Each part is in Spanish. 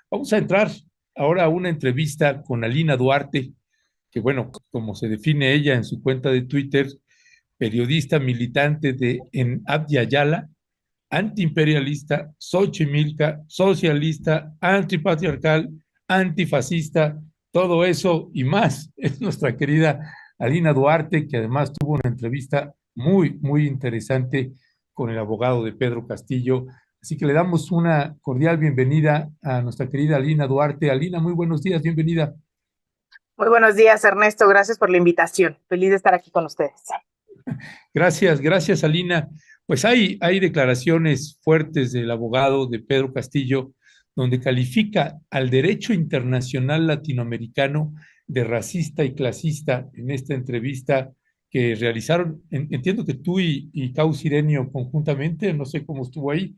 Vamos a entrar ahora a una entrevista con Alina Duarte, que bueno, como se define ella en su cuenta de Twitter, periodista militante en Abya Yala, antiimperialista, xochimilca, socialista, antipatriarcal, antifascista, todo eso y más. Es nuestra querida Alina Duarte, que además tuvo una entrevista muy interesante con el abogado de Pedro Castillo. Así que le damos una cordial bienvenida a nuestra querida Alina Duarte. Alina, muy buenos días, bienvenida. Muy buenos días, Ernesto. Gracias por la invitación. Feliz de estar aquí con ustedes. Gracias, Alina. Pues hay declaraciones fuertes del abogado de Pedro Castillo, donde califica al derecho internacional latinoamericano de racista y clasista en esta entrevista que realizaron. Entiendo que tú y Cau Sirenio conjuntamente, no sé cómo estuvo ahí,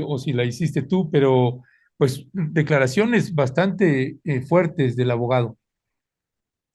o si la hiciste tú, pero pues declaraciones bastante fuertes del abogado.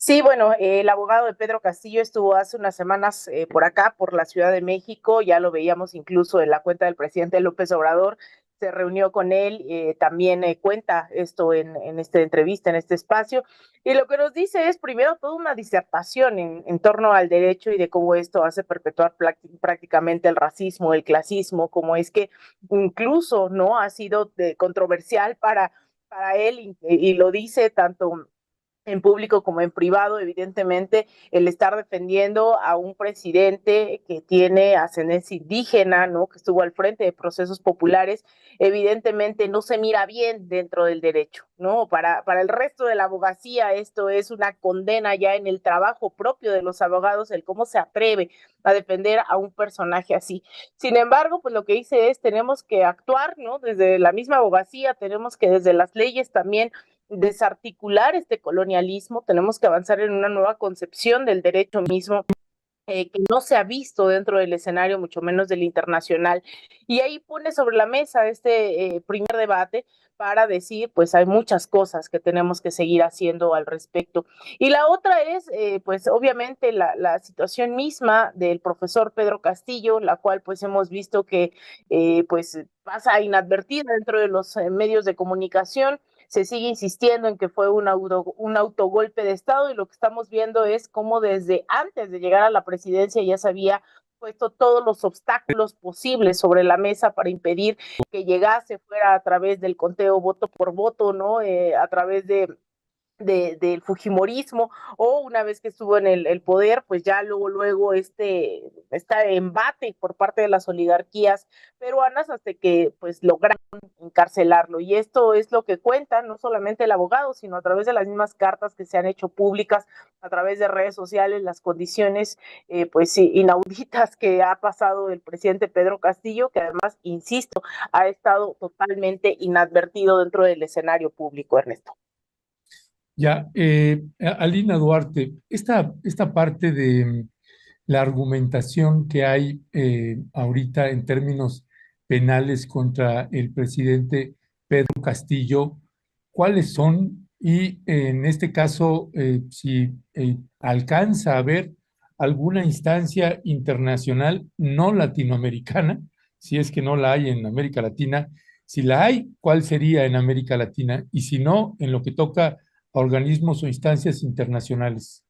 Sí, bueno, el abogado de Pedro Castillo estuvo hace unas semanas por acá, por la Ciudad de México. Ya lo veíamos incluso en la cuenta del presidente López Obrador. Se reunió con él, también cuenta esto en esta entrevista, en este espacio. Y lo que nos dice es primero toda una disertación en torno al derecho y de cómo esto hace perpetuar prácticamente el racismo, el clasismo, como es que incluso no ha sido controversial para él y lo dice tanto en público como en privado, evidentemente, el estar defendiendo a un presidente que tiene ascendencia indígena, ¿no? Que estuvo al frente de procesos populares, evidentemente no se mira bien dentro del derecho, ¿no? Para el resto de la abogacía, esto es una condena ya en el trabajo propio de los abogados, el cómo se atreve a defender a un personaje así. Sin embargo, pues lo que dice es, tenemos que actuar, ¿no? Desde la misma abogacía, tenemos que desde las leyes también desarticular este colonialismo, tenemos que avanzar en una nueva concepción del derecho mismo, que no se ha visto dentro del escenario, mucho menos del internacional. Y ahí pone sobre la mesa este primer debate para decir, pues hay muchas cosas que tenemos que seguir haciendo al respecto. Y la otra es, pues obviamente, la situación misma del profesor Pedro Castillo, la cual pues hemos visto que pues pasa inadvertida dentro de los medios de comunicación. Se sigue insistiendo en que fue un autogolpe de Estado y lo que estamos viendo es cómo desde antes de llegar a la presidencia ya se había puesto todos los obstáculos posibles sobre la mesa para impedir que llegase, fuera a través del conteo voto por voto, ¿no? A través del fujimorismo, o una vez que estuvo en el poder, pues ya luego este embate por parte de las oligarquías peruanas hasta que pues lograron encarcelarlo. Y esto es lo que cuenta no solamente el abogado, sino a través de las mismas cartas que se han hecho públicas a través de redes sociales, las condiciones pues sí, inauditas que ha pasado el presidente Pedro Castillo, que además, insisto, ha estado totalmente inadvertido dentro del escenario público, Ernesto. Ya, Alina Duarte, esta parte de la argumentación que hay ahorita en términos penales contra el presidente Pedro Castillo, ¿cuáles son? Y en este caso, si alcanza a haber alguna instancia internacional no latinoamericana, si es que no la hay en América Latina, si la hay, ¿cuál sería en América Latina? Y si no, en lo que toca a organismos o instancias internacionales.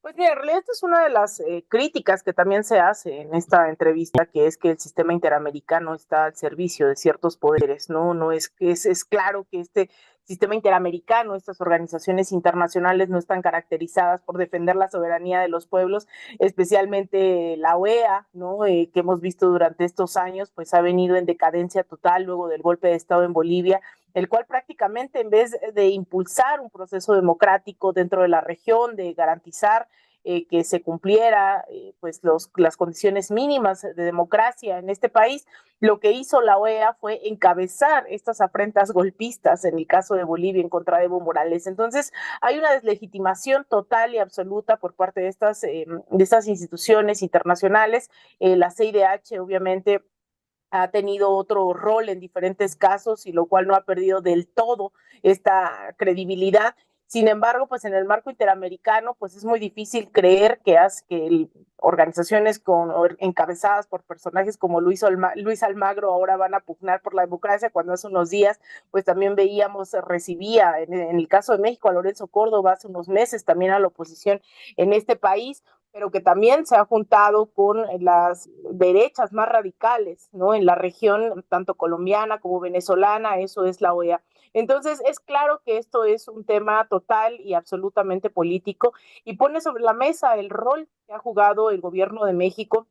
Pues mira, en realidad esta es una de las críticas que también se hace en esta entrevista, que es que el sistema interamericano está al servicio de ciertos poderes, ¿no? No es que es claro que este sistema interamericano, estas organizaciones internacionales no están caracterizadas por defender la soberanía de los pueblos, especialmente la OEA, ¿no? Que hemos visto durante estos años, pues ha venido en decadencia total luego del golpe de Estado en Bolivia, el cual prácticamente en vez de impulsar un proceso democrático dentro de la región, de garantizar que se cumpliera pues las condiciones mínimas de democracia en este país, lo que hizo la OEA fue encabezar estas afrentas golpistas en el caso de Bolivia en contra de Evo Morales. Entonces hay una deslegitimación total y absoluta por parte de estas instituciones internacionales. La CIDH obviamente ha tenido otro rol en diferentes casos y lo cual no ha perdido del todo esta credibilidad. Sin embargo, pues en el marco interamericano, pues es muy difícil creer que organizaciones encabezadas por personajes como Luis Almagro ahora van a pugnar por la democracia, cuando hace unos días, pues también veíamos, recibía en el caso de México a Lorenzo Córdoba, hace unos meses también a la oposición en este país, pero que también se ha juntado con las derechas más radicales, ¿no? En la región, tanto colombiana como venezolana, eso es la OEA. Entonces, es claro que esto es un tema total y absolutamente político y pone sobre la mesa el rol que ha jugado el gobierno de México,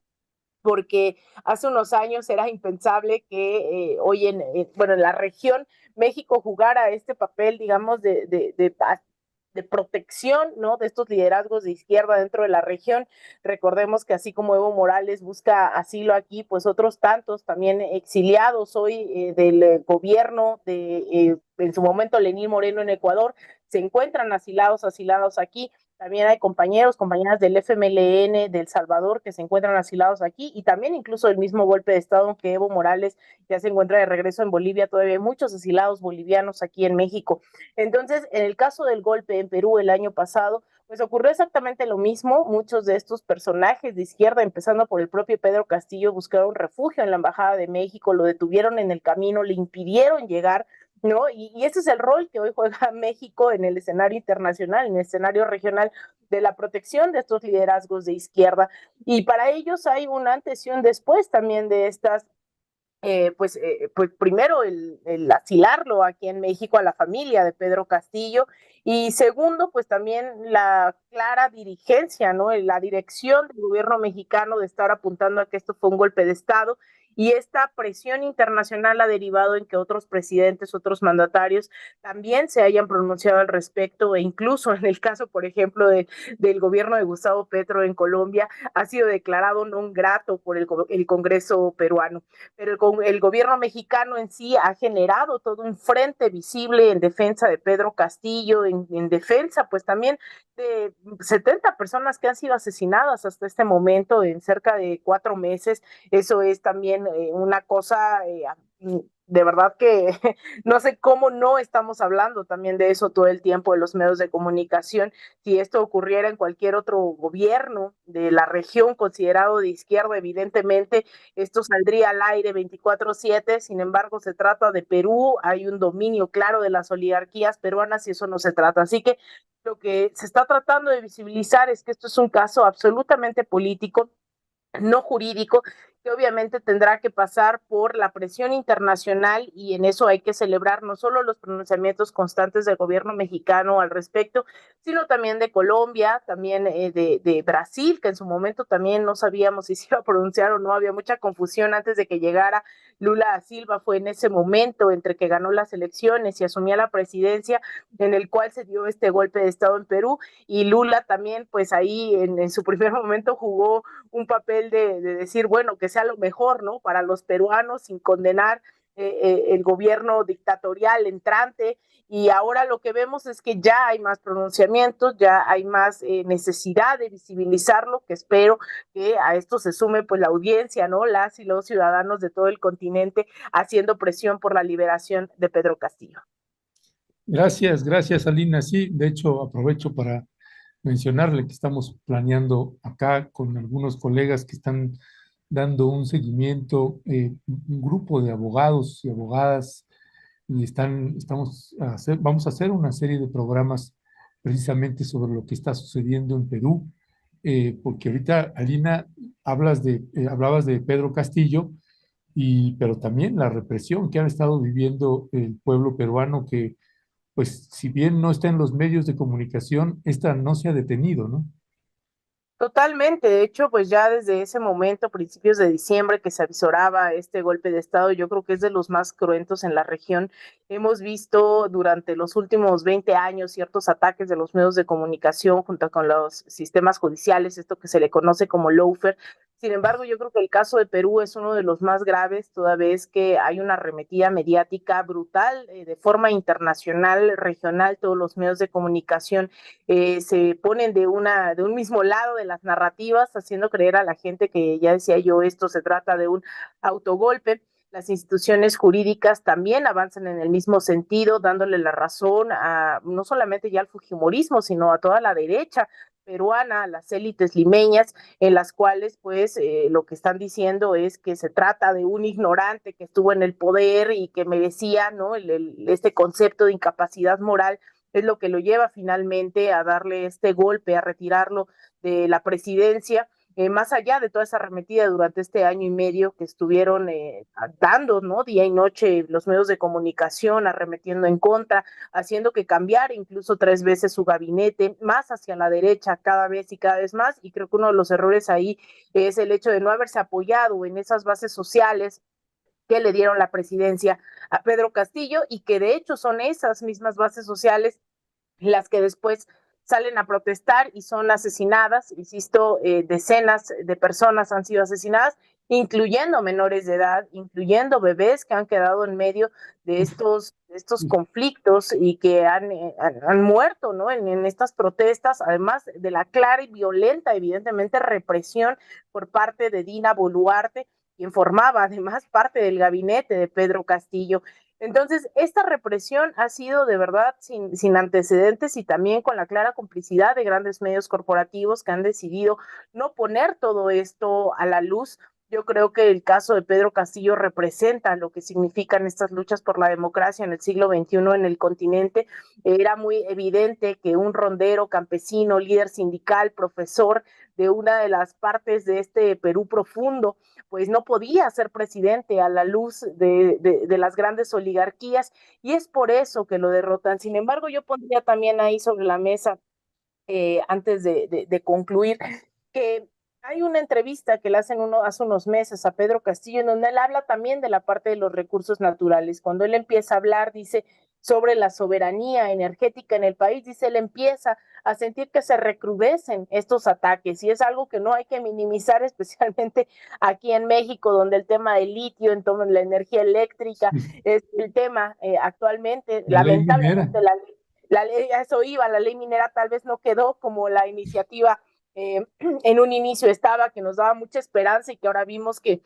porque hace unos años era impensable que hoy bueno, en la región México jugara este papel, digamos, de protección, ¿no? De estos liderazgos de izquierda dentro de la región. Recordemos que así como Evo Morales busca asilo aquí, pues otros tantos también exiliados hoy del gobierno en su momento Lenín Moreno en Ecuador, se encuentran asilados aquí. También hay compañeros, compañeras del FMLN de El Salvador que se encuentran asilados aquí y también incluso el mismo golpe de Estado que Evo Morales ya se encuentra de regreso en Bolivia. Todavía hay muchos asilados bolivianos aquí en México. Entonces, en el caso del golpe en Perú el año pasado, pues ocurrió exactamente lo mismo. Muchos de estos personajes de izquierda, empezando por el propio Pedro Castillo, buscaron refugio en la Embajada de México, lo detuvieron en el camino, le impidieron llegar, ¿no? Y ese es el rol que hoy juega México en el escenario internacional, en el escenario regional, de la protección de estos liderazgos de izquierda. Y para ellos hay un antes y un después también de estas pues primero el asilarlo aquí en México a la familia de Pedro Castillo y segundo, pues también la clara dirigencia, ¿no? La dirección del gobierno mexicano de estar apuntando a que esto fue un golpe de Estado y esta presión internacional ha derivado en que otros presidentes, otros mandatarios también se hayan pronunciado al respecto e incluso en el caso, por ejemplo, del gobierno de Gustavo Petro en Colombia, ha sido declarado non grato por el Congreso peruano, pero el gobierno mexicano en sí ha generado todo un frente visible en defensa de Pedro Castillo, en defensa pues también de 70 personas que han sido asesinadas hasta este momento en cerca de 4 meses. Eso es también una cosa de verdad que no sé cómo no estamos hablando también de eso todo el tiempo de los medios de comunicación. Si esto ocurriera en cualquier otro gobierno de la región considerado de izquierda, evidentemente esto saldría al aire 24/7, sin embargo se trata de Perú, hay un dominio claro de las oligarquías peruanas y eso no se trata. Así que lo que se está tratando de visibilizar es que esto es un caso absolutamente político, no jurídico, que obviamente tendrá que pasar por la presión internacional y en eso hay que celebrar no solo los pronunciamientos constantes del gobierno mexicano al respecto, sino también de Colombia, también de Brasil, que en su momento también no sabíamos si se iba a pronunciar o no, había mucha confusión antes de que llegara Lula da Silva, fue en ese momento entre que ganó las elecciones y asumía la presidencia en el cual se dio este golpe de Estado en Perú y Lula también pues ahí en su primer momento jugó un papel de decir, bueno, que sea lo mejor, ¿no? Para los peruanos, sin condenar el gobierno dictatorial entrante. Y ahora lo que vemos es que ya hay más pronunciamientos, ya hay más necesidad de visibilizarlo, que espero que a esto se sume pues la audiencia, ¿no? Las y los ciudadanos de todo el continente haciendo presión por la liberación de Pedro Castillo. Gracias, gracias, Alina. Sí, de hecho, aprovecho para mencionarle que estamos planeando acá con algunos colegas que están dando un seguimiento, un grupo de abogados y abogadas, y vamos a hacer una serie de programas precisamente sobre lo que está sucediendo en Perú, porque ahorita, Alina, hablabas de Pedro Castillo, pero también la represión que ha estado viviendo el pueblo peruano, que pues si bien no está en los medios de comunicación, esta no se ha detenido, ¿no? Totalmente, de hecho, pues ya desde ese momento, principios de diciembre, que se avisoraba este golpe de Estado, yo creo que es de los más cruentos en la región. Hemos visto durante los últimos 20 años ciertos ataques de los medios de comunicación junto con los sistemas judiciales, esto que se le conoce como lawfare. Sin embargo, yo creo que el caso de Perú es uno de los más graves, toda vez que hay una arremetida mediática brutal de forma internacional, regional, todos los medios de comunicación se ponen de un mismo lado de las narrativas, haciendo creer a la gente que ya decía yo, esto se trata de un autogolpe. las instituciones jurídicas también avanzan en el mismo sentido, dándole la razón a no solamente ya al fujimorismo, sino a toda la derecha peruana, a las élites limeñas, en las cuales pues lo que están diciendo es que se trata de un ignorante que estuvo en el poder y que merecía, ¿no? Este concepto de incapacidad moral es lo que lo lleva finalmente a darle este golpe, a retirarlo de la presidencia, más allá de toda esa arremetida durante este año y medio que estuvieron dando, ¿no? Día y noche los medios de comunicación, arremetiendo en contra, haciendo que cambiara incluso 3 veces su gabinete, más hacia la derecha cada vez y cada vez más, y creo que uno de los errores ahí es el hecho de no haberse apoyado en esas bases sociales que le dieron la presidencia a Pedro Castillo y que de hecho son esas mismas bases sociales las que después salen a protestar y son asesinadas. Insisto, decenas de personas han sido asesinadas, incluyendo menores de edad, incluyendo bebés que han quedado en medio de estos conflictos y que han muerto, ¿no? En estas protestas, además de la clara y violenta, evidentemente, represión por parte de Dina Boluarte, quien formaba además parte del gabinete de Pedro Castillo. Entonces, esta represión ha sido de verdad sin antecedentes y también con la clara complicidad de grandes medios corporativos que han decidido no poner todo esto a la luz. Yo creo que el caso de Pedro Castillo representa lo que significan estas luchas por la democracia en el siglo XXI en el continente. Era muy evidente que un rondero, campesino, líder sindical, profesor de una de las partes de este Perú profundo, pues no podía ser presidente a la luz de las grandes oligarquías y es por eso que lo derrotan. Sin embargo, yo pondría también ahí sobre la mesa, antes de concluir, que hay una entrevista que le hacen hace unos meses a Pedro Castillo, en donde él habla también de la parte de los recursos naturales. Cuando él empieza a hablar, dice, sobre la soberanía energética en el país, dice, él empieza a sentir que se recrudecen estos ataques y es algo que no hay que minimizar, especialmente aquí en México, donde el tema del litio, en torno a la energía eléctrica, es el tema actualmente, La ley minera. lamentablemente la ley, a eso iba, la ley minera tal vez no quedó como la iniciativa en un inicio estaba, que nos daba mucha esperanza y que ahora vimos que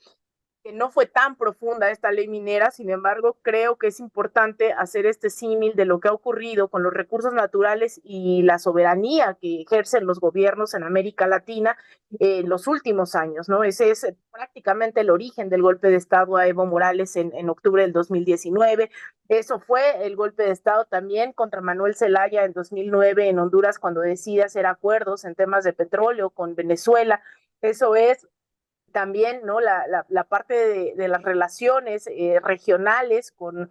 no fue tan profunda esta ley minera. Sin embargo, creo que es importante hacer este símil de lo que ha ocurrido con los recursos naturales y la soberanía que ejercen los gobiernos en América Latina en los últimos años, ¿no? Ese es prácticamente el origen del golpe de Estado a Evo Morales en octubre del 2019. Eso fue el golpe de Estado también contra Manuel Zelaya en 2009 en Honduras, cuando decide hacer acuerdos en temas de petróleo con Venezuela. Eso es también, ¿no? La parte de las relaciones regionales con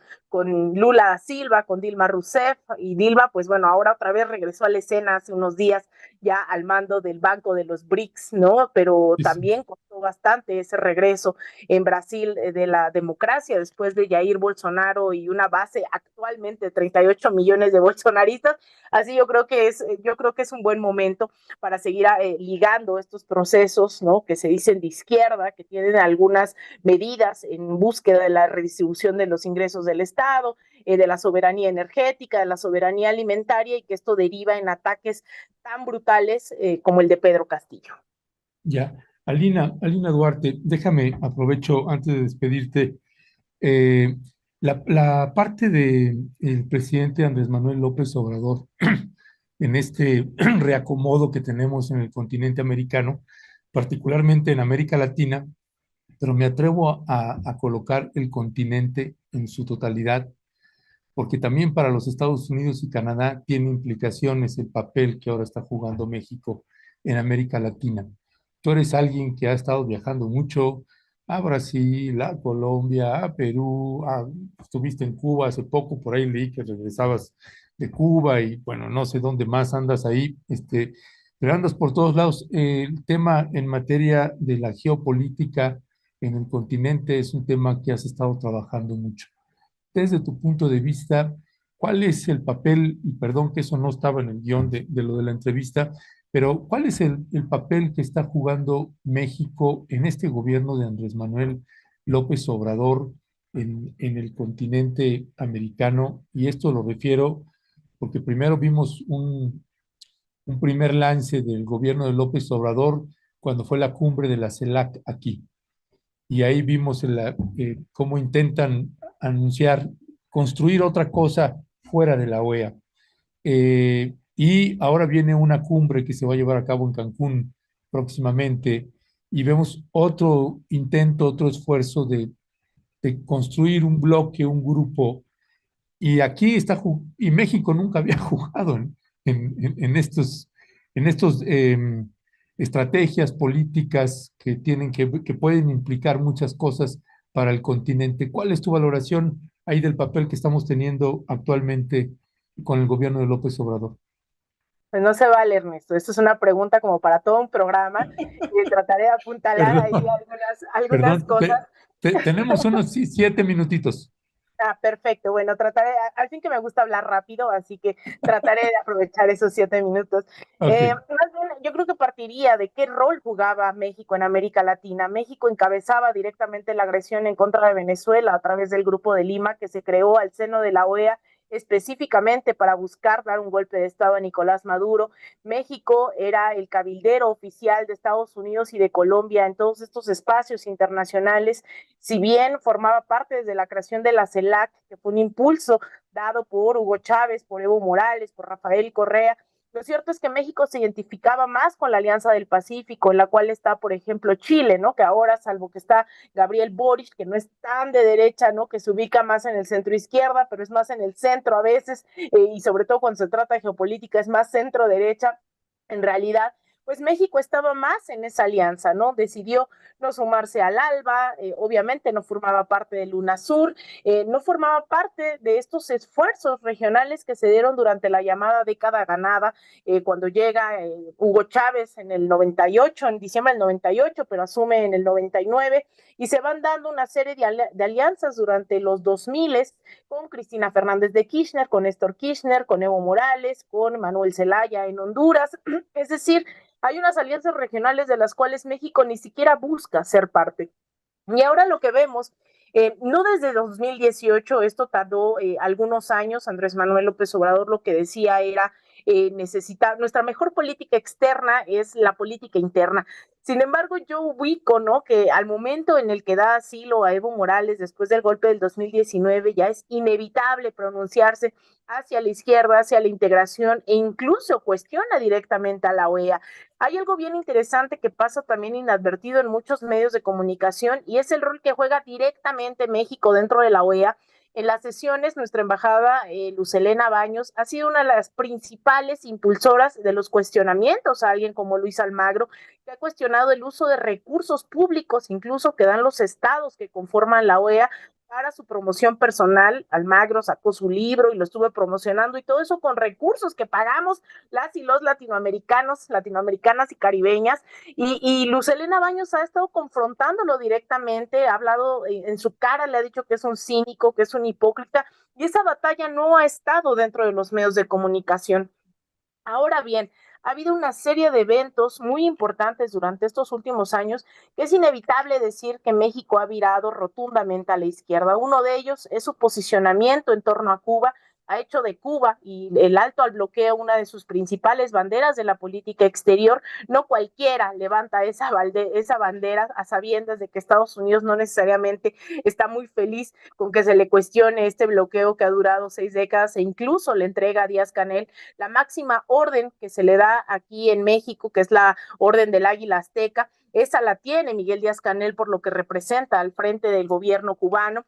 Lula da Silva, con Dilma Rousseff, y Dilma, pues bueno, ahora otra vez regresó a la escena hace unos días ya al mando del Banco de los BRICS, ¿no? Pero Sí, sí. también costó bastante ese regreso en Brasil de la democracia después de Jair Bolsonaro y una base actualmente de 38 millones de bolsonaristas. Así yo creo que es un buen momento para seguir ligando estos procesos, ¿no? Que se dicen de izquierda, que tienen algunas medidas en búsqueda de la redistribución de los ingresos del Estado, de la soberanía energética, de la soberanía alimentaria y que esto deriva en ataques tan brutales como el de Pedro Castillo. Ya. Alina Duarte, déjame, aprovecho antes de despedirte, eh, la parte del presidente Andrés Manuel López Obrador en este reacomodo que tenemos en el continente americano, particularmente en América Latina, pero me atrevo a colocar el continente en su totalidad, porque también para los Estados Unidos y Canadá tiene implicaciones el papel que ahora está jugando México en América Latina. Tú eres alguien que ha estado viajando mucho a Brasil, a Colombia, a Perú, estuviste en Cuba hace poco, por ahí leí que regresabas de Cuba y bueno, no sé dónde más andas ahí, pero andas por todos lados. El tema en materia de la geopolítica en el continente es un tema que has estado trabajando mucho. Desde tu punto de vista, ¿cuál es el papel, y perdón que eso no estaba en el guión de lo de la entrevista, pero cuál es el papel que está jugando México en este gobierno de Andrés Manuel López Obrador en el continente americano? Y esto lo refiero porque primero vimos un primer lance del gobierno de López Obrador cuando fue la cumbre de la CELAC aquí. y ahí vimos cómo intentan anunciar, construir otra cosa fuera de la OEA. Y ahora viene una cumbre que se va a llevar a cabo en Cancún próximamente y vemos otro intento, otro esfuerzo de construir un bloque, un grupo. Y aquí está, y México nunca había jugado en estos estrategias políticas que tienen que pueden implicar muchas cosas para el continente. ¿Cuál es tu valoración ahí del papel que estamos teniendo actualmente con el gobierno de López Obrador? Pues no se vale, Ernesto. Esto es una pregunta como para todo un programa y trataré de apuntalar ahí Perdón, algunas perdón, cosas. tenemos unos 7 minutitos. Ah, perfecto. Bueno, trataré, al fin que me gusta hablar rápido, así que trataré de aprovechar esos 7 minutos. Ok, Más bien, yo creo que partiría de qué rol jugaba México en América Latina. México encabezaba directamente la agresión en contra de Venezuela a través del Grupo de Lima que se creó al seno de la OEA específicamente para buscar dar un golpe de Estado a Nicolás Maduro. México era el cabildero oficial de Estados Unidos y de Colombia en todos estos espacios internacionales, si bien formaba parte desde la creación de la CELAC, que fue un impulso dado por Hugo Chávez, por Evo Morales, por Rafael Correa. Lo cierto es que México se identificaba más con la Alianza del Pacífico, en la cual está, por ejemplo, Chile, ¿no? Que ahora, salvo que está Gabriel Boric, que no es tan de derecha, ¿no? Que se ubica más en el centro izquierda, pero es más en el centro a veces, y sobre todo cuando se trata de geopolítica, es más centro derecha. En realidad, pues México estaba más en esa alianza, ¿no? Decidió no sumarse al ALBA, obviamente no formaba parte del UNASUR, no formaba parte de estos esfuerzos regionales que se dieron durante la llamada década ganada, cuando llega Hugo Chávez en el 98, en diciembre del 98, pero asume en el 99, y se van dando una serie de alianzas durante los 2000 con Cristina Fernández de Kirchner, con Néstor Kirchner, con Evo Morales, con Manuel Zelaya en Honduras, es decir, hay unas alianzas regionales de las cuales México ni siquiera busca ser parte. Y ahora lo que vemos, no desde 2018, esto tardó algunos años, Andrés Manuel López Obrador lo que decía era necesitar, nuestra mejor política externa es la política interna. Sin embargo, yo ubico, ¿no? Que al momento en el que da asilo a Evo Morales después del golpe del 2019, ya es inevitable pronunciarse hacia la izquierda, hacia la integración e incluso cuestiona directamente a la OEA. Hay algo bien interesante que pasa también inadvertido en muchos medios de comunicación y es el rol que juega directamente México dentro de la OEA. En las sesiones, nuestra embajada, Lucelena Baños, ha sido una de las principales impulsoras de los cuestionamientos a alguien como Luis Almagro, que ha cuestionado el uso de recursos públicos, incluso que dan los estados que conforman la OEA, para su promoción personal. Almagro sacó su libro y lo estuve promocionando y todo eso con recursos que pagamos las y los latinoamericanos, latinoamericanas y caribeñas. Y Luz Helena Baños ha estado confrontándolo directamente, ha hablado en su cara, le ha dicho que es un cínico, que es un hipócrita, y esa batalla no ha estado dentro de los medios de comunicación. Ahora bien, ha habido una serie de eventos muy importantes durante estos últimos años que es inevitable decir que México ha virado rotundamente a la izquierda. Uno de ellos es su posicionamiento en torno a Cuba, ha hecho de Cuba y el alto al bloqueo una de sus principales banderas de la política exterior. No cualquiera levanta esa bandera a sabiendas de que Estados Unidos no necesariamente está muy feliz con que se le cuestione este bloqueo que ha durado 6 décadas e incluso le entrega a Díaz Canel la máxima orden que se le da aquí en México, que es la Orden del Águila Azteca. Esa la tiene Miguel Díaz Canel por lo que representa al frente del gobierno cubano.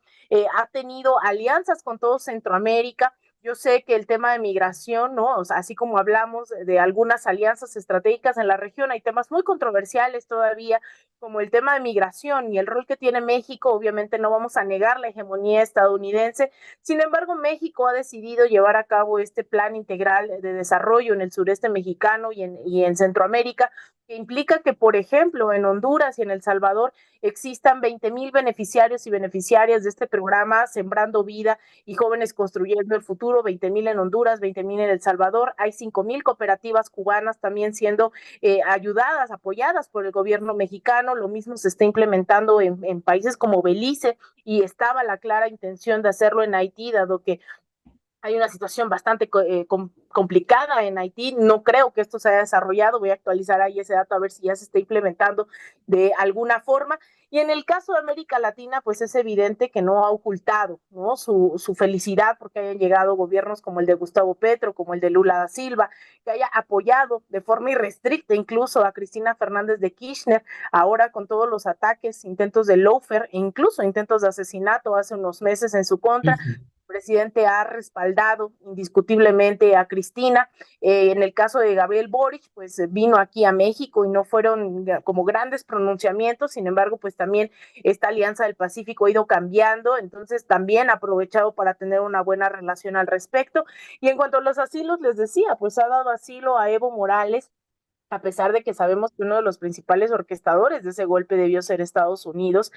Ha tenido alianzas con todo Centroamérica. Yo sé que el tema de migración, ¿no? O sea, así como hablamos de algunas alianzas estratégicas en la región, hay temas muy controversiales todavía, como el tema de migración y el rol que tiene México. Obviamente no vamos a negar la hegemonía estadounidense. Sin embargo, México ha decidido llevar a cabo este plan integral de desarrollo en el sureste mexicano y en Centroamérica, que implica que, por ejemplo, en Honduras y en El Salvador existan 20,000 beneficiarios y beneficiarias de este programa Sembrando Vida y Jóvenes Construyendo el Futuro, 20,000 en Honduras, 20,000 en El Salvador. Hay 5,000 cooperativas cubanas también siendo ayudadas, apoyadas por el gobierno mexicano. Lo mismo se está implementando en países como Belice y estaba la clara intención de hacerlo en Haití, dado que Hay una situación bastante complicada en Haití. No creo que esto se haya desarrollado. Voy a actualizar ahí ese dato a ver si ya se está implementando de alguna forma. Y en el caso de América Latina, pues es evidente que no ha ocultado, ¿no? Su felicidad porque hayan llegado gobiernos como el de Gustavo Petro, como el de Lula da Silva, que haya apoyado de forma irrestricta incluso a Cristina Fernández de Kirchner, ahora con todos los ataques, intentos de lawfare e incluso intentos de asesinato hace unos meses en su Sí, contra. sí. El presidente ha respaldado indiscutiblemente a Cristina. En el caso de Gabriel Boric, pues vino aquí a México y no fueron como grandes pronunciamientos, sin embargo, pues también esta alianza del Pacífico ha ido cambiando, entonces también ha aprovechado para tener una buena relación al respecto. Y en cuanto a los asilos, les decía, pues ha dado asilo a Evo Morales, a pesar de que sabemos que uno de los principales orquestadores de ese golpe debió ser Estados Unidos.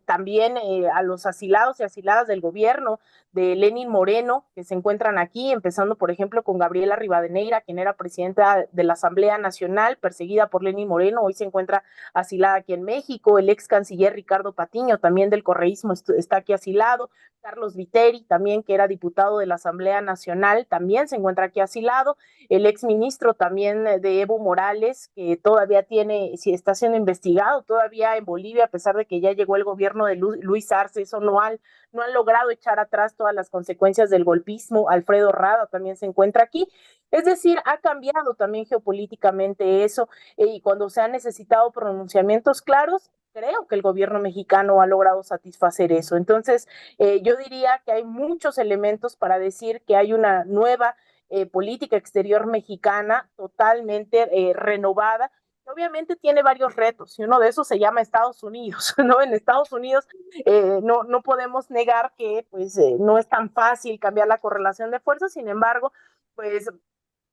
También a los asilados y asiladas del gobierno de Lenín Moreno, que se encuentran aquí, empezando por ejemplo con Gabriela Rivadeneira, quien era presidenta de la Asamblea Nacional, perseguida por Lenín Moreno, hoy se encuentra asilada aquí en México. El ex canciller Ricardo Patiño, también del correísmo, está aquí asilado. Carlos Viteri, también que era diputado de la Asamblea Nacional, también se encuentra aquí asilado. El ex ministro también de Evo Morales, que todavía tiene, si está siendo investigado todavía en Bolivia, a pesar de que ya llegó el gobierno de Luis Arce. Eso no han logrado echar atrás todas las consecuencias del golpismo. Alfredo Rada también se encuentra aquí. Es decir, ha cambiado también geopolíticamente eso, y cuando se han necesitado pronunciamientos claros, creo que el gobierno mexicano ha logrado satisfacer eso. Entonces, yo diría que hay muchos elementos para decir que hay una nueva política exterior mexicana totalmente renovada. Obviamente tiene varios retos y uno de esos se llama Estados Unidos, ¿no? En Estados Unidos no podemos negar que pues no es tan fácil cambiar la correlación de fuerzas. Sin embargo, pues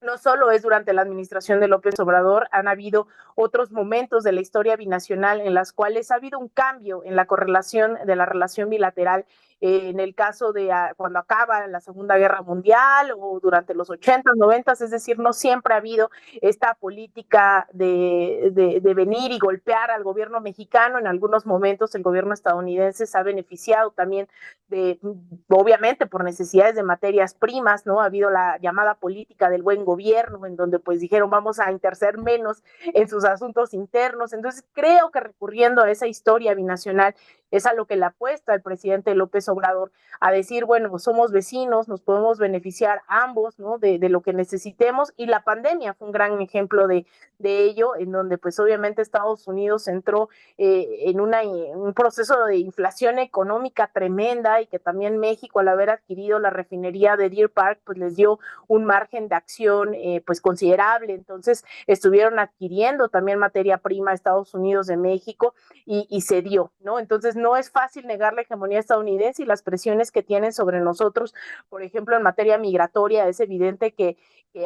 no solo es durante la administración de López Obrador, han habido otros momentos de la historia binacional en las cuales ha habido un cambio en la correlación de la relación bilateral. En el caso de cuando acaba la Segunda Guerra Mundial o durante los 80s, 90s, es decir, no siempre ha habido esta política de venir y golpear al gobierno mexicano. En algunos momentos el gobierno estadounidense se ha beneficiado también de, obviamente por necesidades de materias primas, ¿no? Ha habido la llamada política del buen gobierno, en donde pues dijeron vamos a interceder menos en sus asuntos internos. Entonces creo que recurriendo a esa historia binacional es a lo que le apuesta el presidente López Obrador, a decir, bueno, somos vecinos, nos podemos beneficiar ambos, ¿no? De lo que necesitemos, y la pandemia fue un gran ejemplo de ello, en donde pues obviamente Estados Unidos entró en un proceso de inflación económica tremenda, y que también México, al haber adquirido la refinería de Deer Park, pues les dio un margen de acción pues considerable. Entonces estuvieron adquiriendo también materia prima a Estados Unidos de México, y se dio, ¿no? Entonces no es fácil negar la hegemonía estadounidense y las presiones que tienen sobre nosotros. Por ejemplo, en materia migratoria es evidente que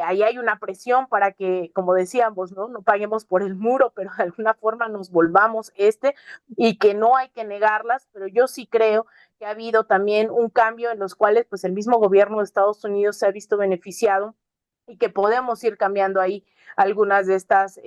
ahí hay una presión para que, como decíamos, no paguemos por el muro, pero de alguna forma nos volvamos y que no hay que negarlas. Pero yo sí creo que ha habido también un cambio en los cuales pues el mismo gobierno de Estados Unidos se ha visto beneficiado, y que podemos ir cambiando ahí algunas de estas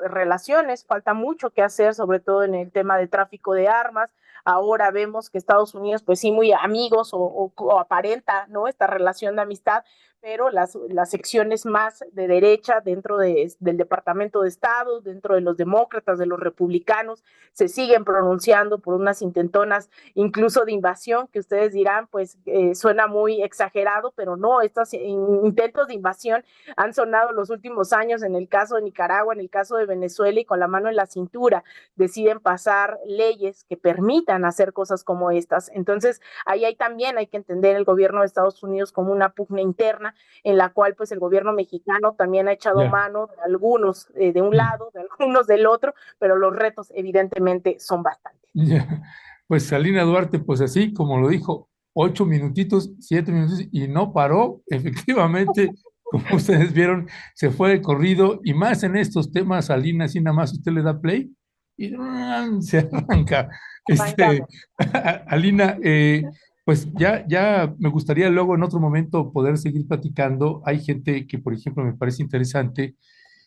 relaciones. Falta mucho que hacer, sobre todo en el tema de tráfico de armas. Ahora vemos que Estados Unidos, pues sí, muy amigos o aparenta, ¿no? Esta relación de amistad, pero las secciones más de derecha dentro del Departamento de Estado, dentro de los demócratas, de los republicanos, se siguen pronunciando por unas intentonas incluso de invasión, que ustedes dirán, pues suena muy exagerado, pero no, estos intentos de invasión han sonado los últimos años. En el caso de Nicaragua, en el caso de Venezuela, y con la mano en la cintura deciden pasar leyes que permitan hacer cosas como estas. Entonces, también hay que entender el gobierno de Estados Unidos como una pugna interna, en la cual pues el gobierno mexicano también ha echado Ya, mano de algunos de un sí, lado, de algunos del otro, pero los retos evidentemente son bastantes. ya. Pues Salina Duarte, pues así como lo dijo, 8 minutitos, 7 minutos y no paró. Efectivamente, como ustedes vieron, se fue de corrido y más en estos temas, Salina, así nada más usted le da play y se arranca. Este, Arrancamos. Alina, pues ya me gustaría luego en otro momento poder seguir platicando. Hay gente que, por ejemplo, me parece interesante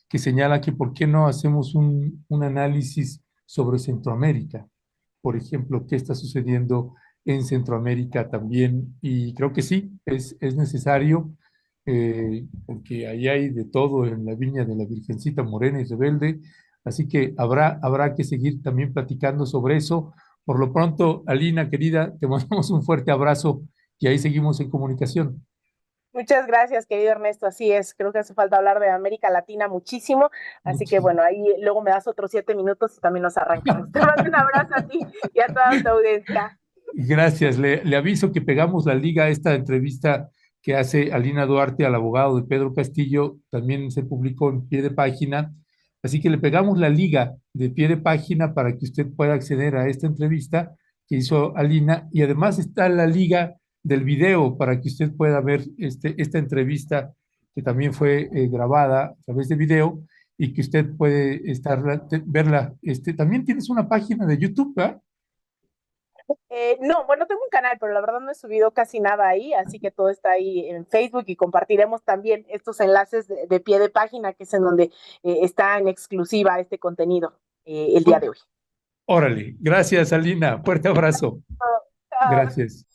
que señala que por qué no hacemos un análisis sobre Centroamérica, por ejemplo, qué está sucediendo en Centroamérica también. Y creo que sí, es necesario, porque ahí hay de todo en la viña de la Virgencita Morena y Rebelde. Así que habrá que seguir también platicando sobre eso. Por lo pronto, Alina, querida, te mandamos un fuerte abrazo y ahí seguimos en comunicación. Muchas gracias, querido Ernesto. Así es, creo que hace falta hablar de América Latina muchísimo. Así que Muchísimas. bueno, ahí luego me das otros 7 minutos y también nos arrancamos. Te mando un abrazo a ti y a toda tu audiencia. Gracias. Le aviso que pegamos la liga a esta entrevista que hace Alina Duarte al abogado de Pedro Castillo. También se publicó en pie de página. Así que le pegamos la liga de pie de página para que usted pueda acceder a esta entrevista que hizo Alina. Y además está la liga del video para que usted pueda ver esta entrevista que también fue grabada a través de video y que usted puede verla. También tienes una página de YouTube, ¿verdad? No, bueno, tengo un canal, pero la verdad no he subido casi nada ahí, así que todo está ahí en Facebook y compartiremos también estos enlaces de pie de página, que es en donde está en exclusiva este contenido el día de hoy. Órale, gracias, Alina. Fuerte abrazo. Chao. Gracias.